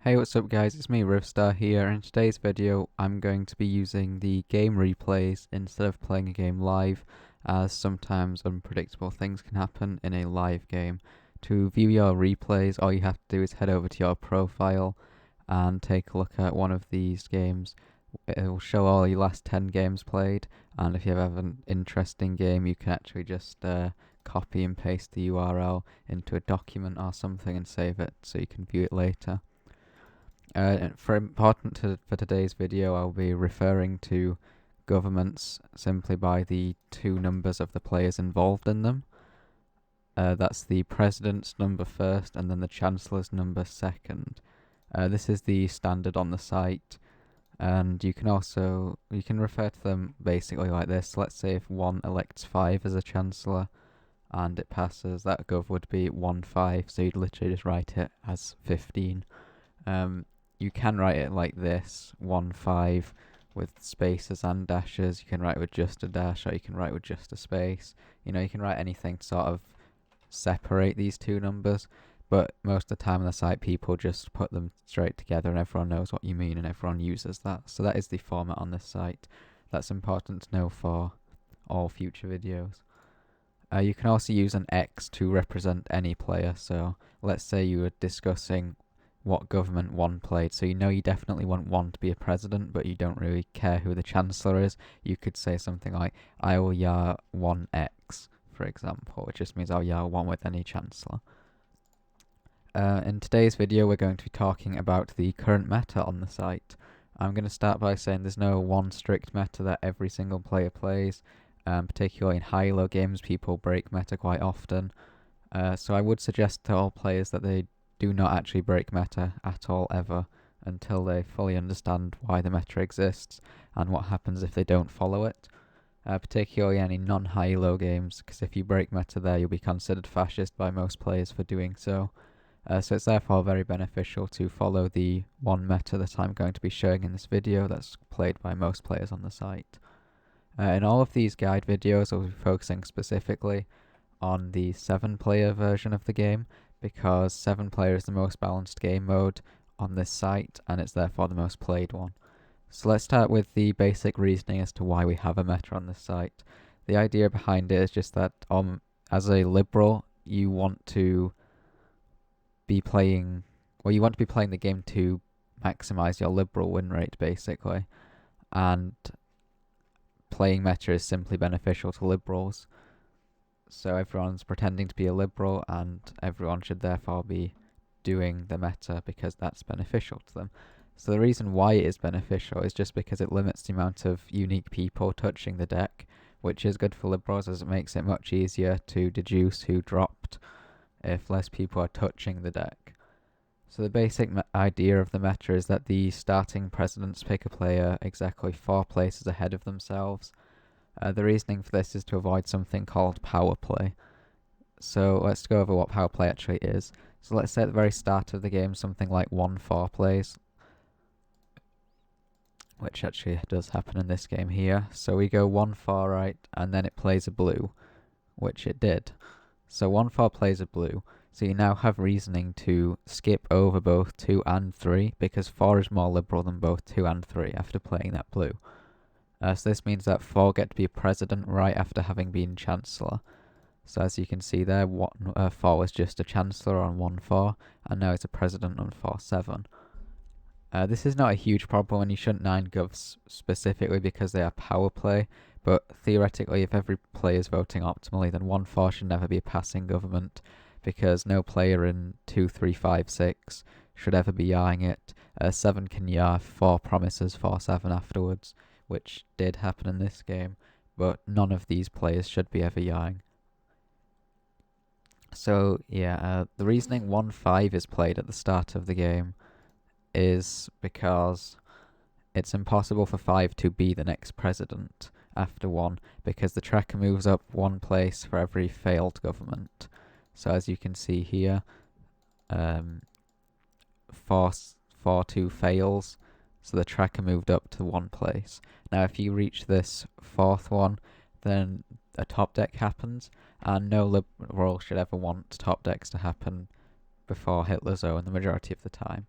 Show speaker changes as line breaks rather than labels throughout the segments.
Hey, what's up guys, it's me Rivstar here. In today's video I'm going to be using the game replays instead of playing a game live, as sometimes unpredictable things can happen in a live game. To view your replays, all you have to do is head over to your profile and take a look at one of these games. It will show all your last 10 games played, and if you have an interesting game you can actually just copy and paste the URL into a document or something and save it so you can view it later. For today's video, I'll be referring to governments simply by the two numbers of the players involved in them. That's the president's number first and then the chancellor's number second. This is the standard on the site, and you can refer to them basically like this. Let's say if one elects 5 as a chancellor and it passes, that gov would be 1-5, so you'd literally just write it as 15. You can write it like this, 1-5 with spaces and dashes. You can write with just a dash, or you can write with just a space. You can write anything to sort of separate these two numbers, but most of the time on the site people just put them straight together and everyone knows what you mean and everyone uses that. So that is the format on this site. That's important to know for all future videos. You can also use an X to represent any player. So let's say you were discussing what government one played, so you definitely want one to be a president, but you don't really care who the chancellor is. You could say something like, I will yar 1x, for example, which just means I'll yar one with any chancellor. In today's video we're going to be talking about the current meta on the site. I'm going to start by saying there's no one strict meta that every single player plays. Particularly in high-elo games people break meta quite often, so I would suggest to all players that they do not actually break meta at all ever until they fully understand why the meta exists and what happens if they don't follow it, particularly any non-high elo games, because if you break meta there you'll be considered fascist by most players for doing so. So it's therefore very beneficial to follow the one meta that I'm going to be showing in this video that's played by most players on the site. In all of these guide videos I'll be focusing specifically on the 7-player version of the game, because 7-player is the most balanced game mode on this site and it's therefore the most played one. So let's start with the basic reasoning as to why we have a meta on this site. The idea behind it is just that as a liberal you want to be playing the game to maximize your liberal win rate basically, and playing meta is simply beneficial to liberals. So everyone's pretending to be a liberal and everyone should therefore be doing the meta because that's beneficial to them. So the reason why it is beneficial is just because it limits the amount of unique people touching the deck, which is good for liberals as it makes it much easier to deduce who dropped if less people are touching the deck. So the basic idea of the meta is that the starting presidents pick a player exactly 4 places ahead of themselves. The reasoning for this is to avoid something called power play. So let's go over what power play actually is. So let's say at the very start of the game something like 1-4 plays, which actually does happen in this game here. So we go 1-4 right, and then it plays a blue, which it did. So 1-4 plays a blue, so you now have reasoning to skip over both 2 and 3, because 4 is more liberal than both 2 and 3 after playing that blue. So this means that 4 get to be president right after having been chancellor. So as you can see there, 4 was just a chancellor on 1-4, and now it's a president on 4-7. This is not a huge problem, and you shouldn't 9-govs specifically because they are power play, but theoretically if every player is voting optimally, then 1-4 should never be a passing government, because no player in 2-3-5-6 should ever be yarring it. 7 can yar 4 promises 4-7 afterwards, which did happen in this game, but none of these players should be ever yarring. So yeah, the reasoning 1-5 is played at the start of the game is because it's impossible for 5 to be the next president after 1, because the tracker moves up 1 place for every failed government. So as you can see here, 4-2 fails, so the tracker moved up to 1 place. Now if you reach this 4th one, then a top deck happens, and no liberal should ever want top decks to happen before Hitler's Own the majority of the time.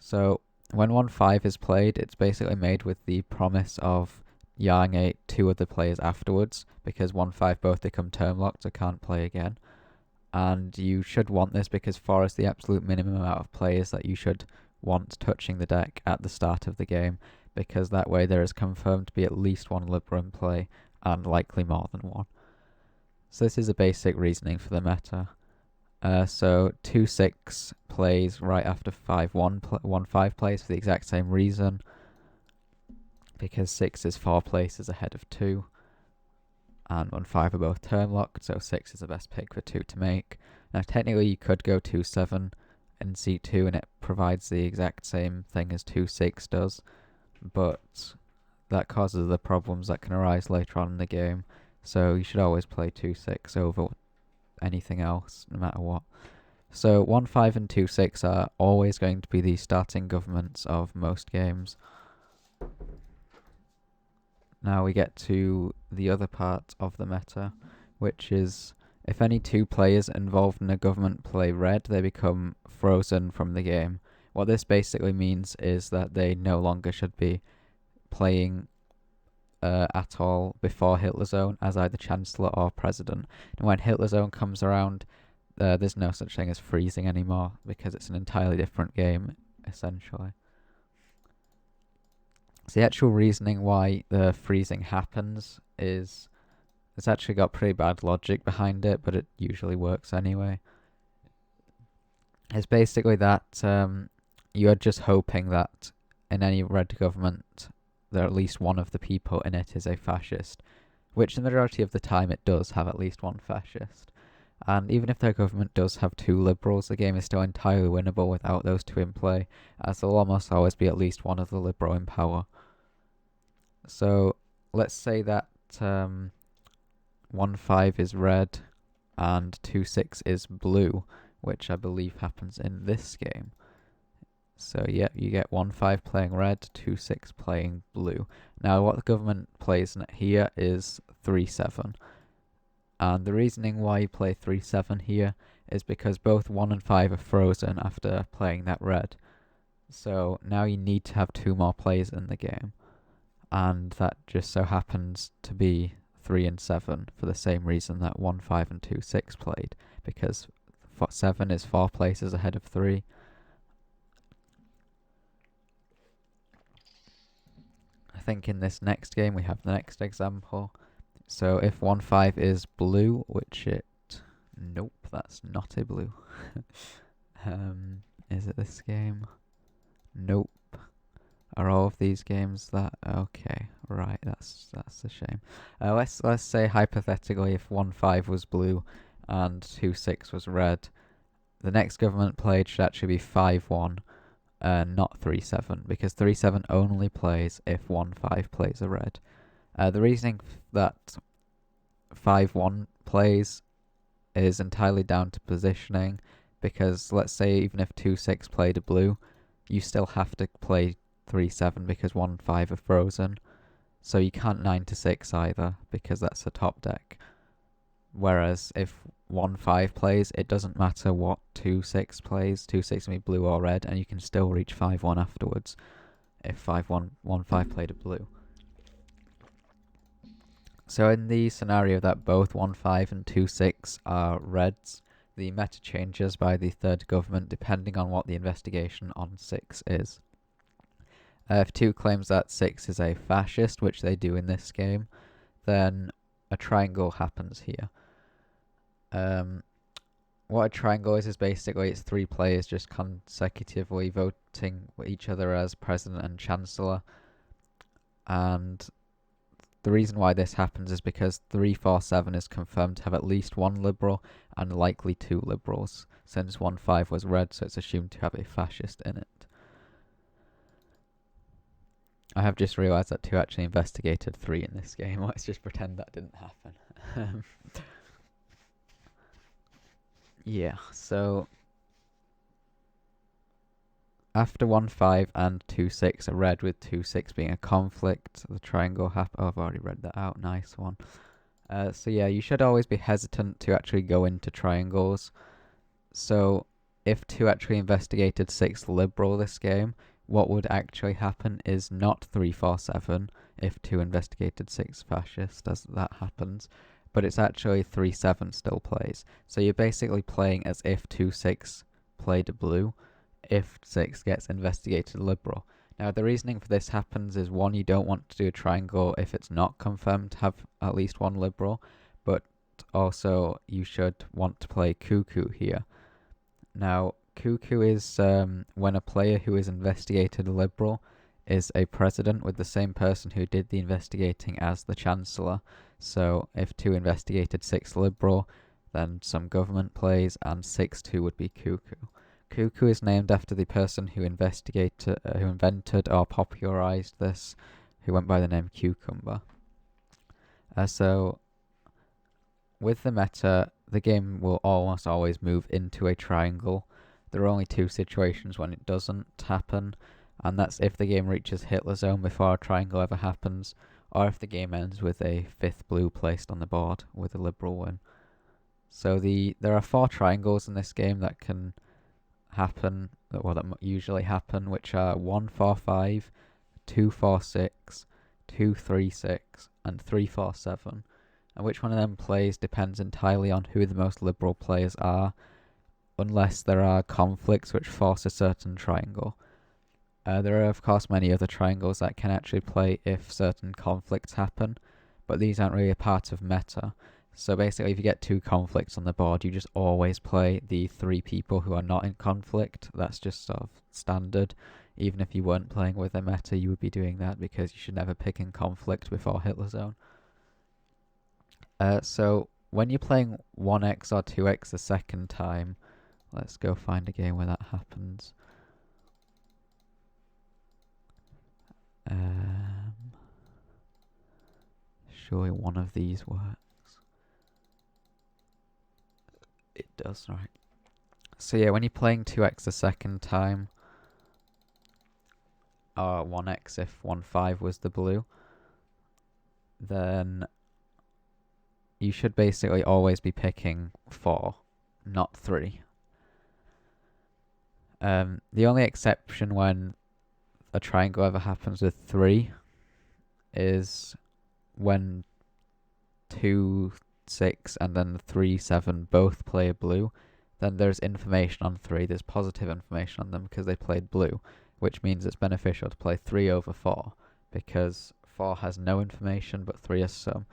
So when 1-5 is played, it's basically made with the promise of yarring 8 two other players afterwards, because 1-5 both become term locked, so can't play again. And you should want this because 4 is the absolute minimum amount of players that you should want touching the deck at the start of the game, because that way there is confirmed to be at least one Liberal in play, and likely more than one. So this is a basic reasoning for the meta. So 2-6 plays right after 5-1, 1-5 plays for the exact same reason, because 6 is 4 places ahead of 2, and 1-5 are both term locked, so 6 is the best pick for 2 to make. Now technically you could go 2-7 in C2 and it provides the exact same thing as 2-6 does, but that causes the problems that can arise later on in the game, so you should always play 2-6 over anything else, no matter what. So 1-5 and 2-6 are always going to be the starting governments of most games. Now we get to the other part of the meta, which is if any two players involved in a government play red, they become frozen from the game. What this basically means is that they no longer should be playing at all before Hitler Zone as either Chancellor or President. And when Hitler Zone comes around, there's no such thing as freezing anymore, because it's an entirely different game, essentially. So the actual reasoning why the freezing happens is, it's actually got pretty bad logic behind it, but it usually works anyway. It's basically that you are just hoping that in any red government, that at least one of the people in it is a fascist, which the majority of the time it does have at least one fascist. And even if their government does have 2 liberals, the game is still entirely winnable without those 2 in play, as there'll almost always be at least one of the liberal in power. So let's say that 1-5 is red and 2-6 is blue, which I believe happens in this game. So yeah, you get 1-5 playing red, 2-6 playing blue. Now what the government plays here is 3-7. And the reasoning why you play 3-7 here is because both 1 and 5 are frozen after playing that red. So now you need to have 2 more players in the game. And that just so happens to be 3 and 7 for the same reason that 1-5 and 2-6 played, because 7 is 4 places ahead of 3. I think in this next game we have the next example. So if 1-5 is blue, which it... Nope, that's not a blue. Is it this game? Nope. Are all of these games that... Okay, right, that's a shame. Let's say hypothetically if 1-5 was blue and 2-6 was red, the next government played should actually be 5-1, not 3-7, because 3-7 only plays if 1-5 plays a red. The reasoning that 5-1 plays is entirely down to positioning, because let's say even if 2-6 played a blue, you still have to play 3-7 because 1-5 are frozen. So you can't 9-6 either, because that's the top deck. Whereas if 1-5 plays, it doesn't matter what 2-6 plays. 2-6 can be blue or red, and you can still reach 5-1 afterwards if 5-1, 1-5 played a blue. So in the scenario that both 1-5 and 2-6 are reds, the meta changes by the third government depending on what the investigation on 6 is. If 2 claims that 6 is a fascist, which they do in this game, then a triangle happens here. What a triangle is basically it's 3 players just consecutively voting each other as president and chancellor. And the reason why this happens is because 3-4-7 is confirmed to have at least 1 liberal and likely 2 liberals, since 1-5 was red, so it's assumed to have a fascist in it. I have just realised that 2 actually investigated 3 in this game. Let's just pretend that didn't happen. Yeah, so after 1-5 and 2-6 are red, with 2-6 being a conflict, the triangle happens. Oh, I've already read that out. Nice one. So yeah, you should always be hesitant to actually go into triangles. So if 2 actually investigated 6 liberal this game, what would actually happen is not 347 if 2 investigated 6 fascist, as that happens, but it's actually 3-7 still plays. So you're basically playing as if 2-6 played a blue, if 6 gets investigated liberal. Now the reasoning for this happens is, one, you don't want to do a triangle if it's not confirmed to have at least one liberal, but also you should want to play cuckoo here. Now cuckoo is when a player who is investigated liberal is a president with the same person who did the investigating as the chancellor. So if 2 investigated 6 liberal, then some government plays, and 6-2 would be cuckoo. Cuckoo is named after the person who invented or popularized this, who went by the name Cucumber. So with the meta, the game will almost always move into a triangle. There are only 2 situations when it doesn't happen, and that's if the game reaches Hitler Zone before a triangle ever happens, or if the game ends with a 5th blue placed on the board with a liberal win. So there are 4 triangles in this game that can happen, that usually happen, which are 1-4-5, 2-4-6, 2-3-6, and 3-4-7. And which one of them plays depends entirely on who the most liberal players are, unless there are conflicts which force a certain triangle. There are of course many other triangles that can actually play if certain conflicts happen, but these aren't really a part of meta. So basically if you get 2 conflicts on the board, you just always play the 3 people who are not in conflict. That's just sort of standard. Even if you weren't playing with a meta, you would be doing that, because you should never pick in conflict before Hitler Zone. So when you're playing 1x or 2x the second time, let's go find a game where that happens. Surely one of these works. It does, right? So yeah, when you're playing 2x the second time, or 1x if 1-5 was the blue, then you should basically always be picking 4, not 3. The only exception when a triangle ever happens with 3 is when 2-6 and then 3-7 both play a blue. Then there's information on 3, there's positive information on them because they played blue, which means it's beneficial to play 3 over 4, because 4 has no information but 3 has some.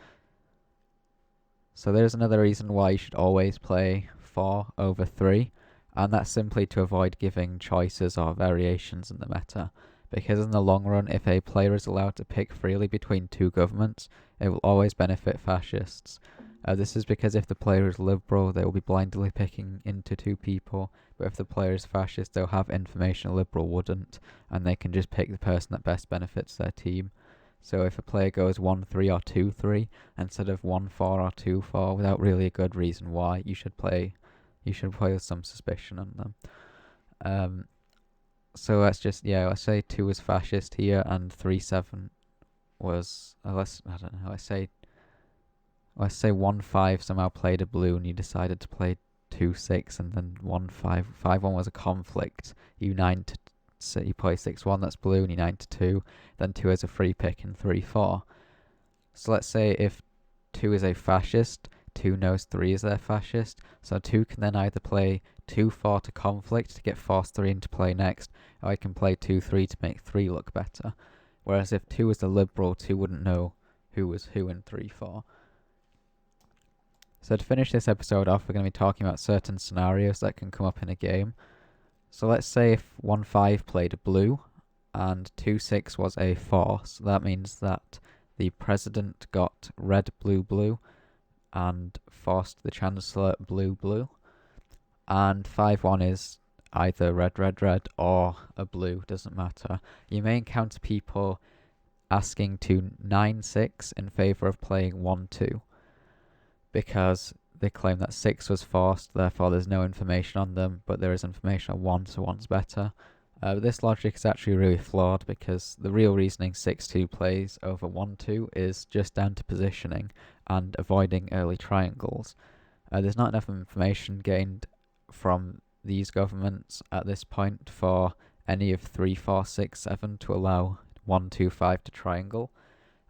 So there's another reason why you should always play 4 over 3, and that's simply to avoid giving choices or variations in the meta, because in the long run, if a player is allowed to pick freely between 2 governments, it will always benefit fascists. This is because if the player is liberal, they will be blindly picking into 2 people, but if the player is fascist, they'll have information a liberal wouldn't, and they can just pick the person that best benefits their team. So if a player goes 1-3 or 2-3 instead of 1-4 or 2-4 without really a good reason why, you should play with some suspicion on them. So let's say 2 was fascist here and 3-7 was let's say 1-5 somehow played a blue and you decided to play 2-6, and then 1-5 5-1 was a conflict. You play 6-1, that's blue, and you 9-2. Then 2 is a free pick in 3-4. So let's say if 2 is a fascist, 2 knows 3 is their fascist, so 2 can then either play 2-4 to conflict to get force 3 into play next, or I can play 2-3 to make 3 look better. Whereas if 2 was the liberal, 2 wouldn't know who was who in 3-4. So to finish this episode off, we're going to be talking about certain scenarios that can come up in a game. So let's say if 1-5 played a blue and 2-6 was a force, that means that the president got red, blue, blue, and forced the chancellor blue, blue. And 5-1 is either red, red, red, or a blue, doesn't matter. You may encounter people asking to 9-6 in favour of playing 1-2, because they claim that 6 was forced, therefore there's no information on them, but there is information on 1, so 1's better. This logic is actually really flawed, because the real reasoning 6-2 plays over 1-2 is just down to positioning and avoiding early triangles. There's not enough information gained from these governments at this point for any of 3, 4, 6, 7 to allow 1, 2, 5 to triangle.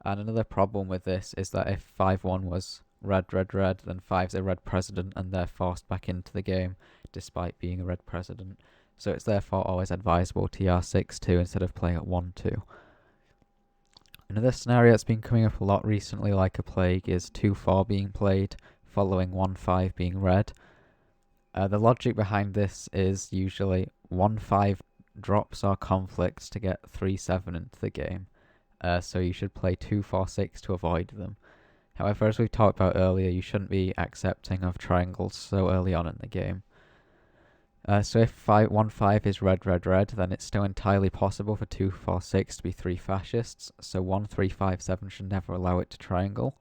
And another problem with this is that if 5-1 was red, red, red, then 5's a red president and they're forced back into the game despite being a red president. So it's therefore always advisable to ER 6-2 instead of playing at 1-2. Another scenario that's been coming up a lot recently like a plague is 2-4 being played following 1-5 being red. The logic behind this is usually 1-5 drops or conflicts to get 3-7 into the game. So you should play 2-4-6 to avoid them. However, as we've talked about earlier, you shouldn't be accepting of triangles so early on in the game. So if 1-5 is red, red, red, then it's still entirely possible for 2-4-6 to be 3 fascists, so 1-3-5-7 should never allow it to triangle.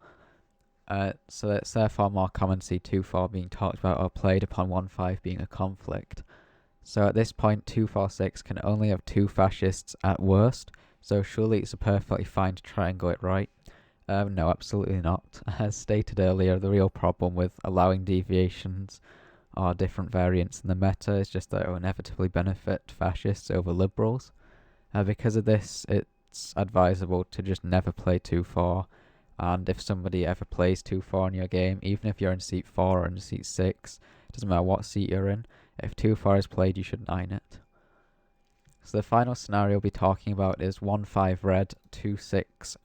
So it's therefore more common to see 2-4 being talked about or played upon 1-5 being a conflict. So at this point, 2-4-6 can only have 2 fascists at worst, so surely it's perfectly fine to triangle it right. No, absolutely not. As stated earlier, the real problem with allowing deviations or different variants in the meta is just that it will inevitably benefit fascists over liberals. Because of this, it's advisable to just never play 2-4, and if somebody ever plays 2-4 in your game, even if you're in seat 4 or in seat 6, it doesn't matter what seat you're in, if 2-4 is played, you should 9 it. So the final scenario we'll be talking about is 1-5 red, 2-6,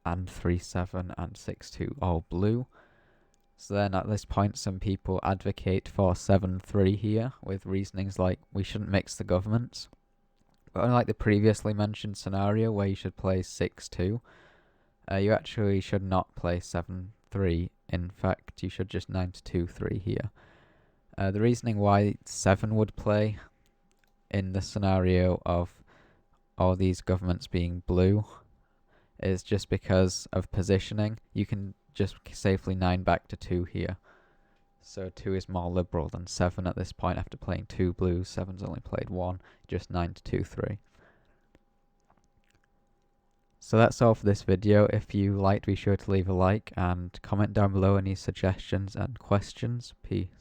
and 3-7, and 6-2 all blue. So then at this point, some people advocate for 7-3 here, with reasonings like we shouldn't mix the governments. But unlike the previously mentioned scenario where you should play 6-2, you actually should not play 7-3. In fact, you should just 9-2-3 here. The reasoning why 7 would play in the scenario of all these governments being blue is just because of positioning. You can just safely 9 back to 2 here. So 2 is more liberal than 7 at this point after playing 2 blues. 7's only played 1, just 9-2-3. So that's all for this video. If you liked, be sure to leave a like and comment down below any suggestions and questions. Peace.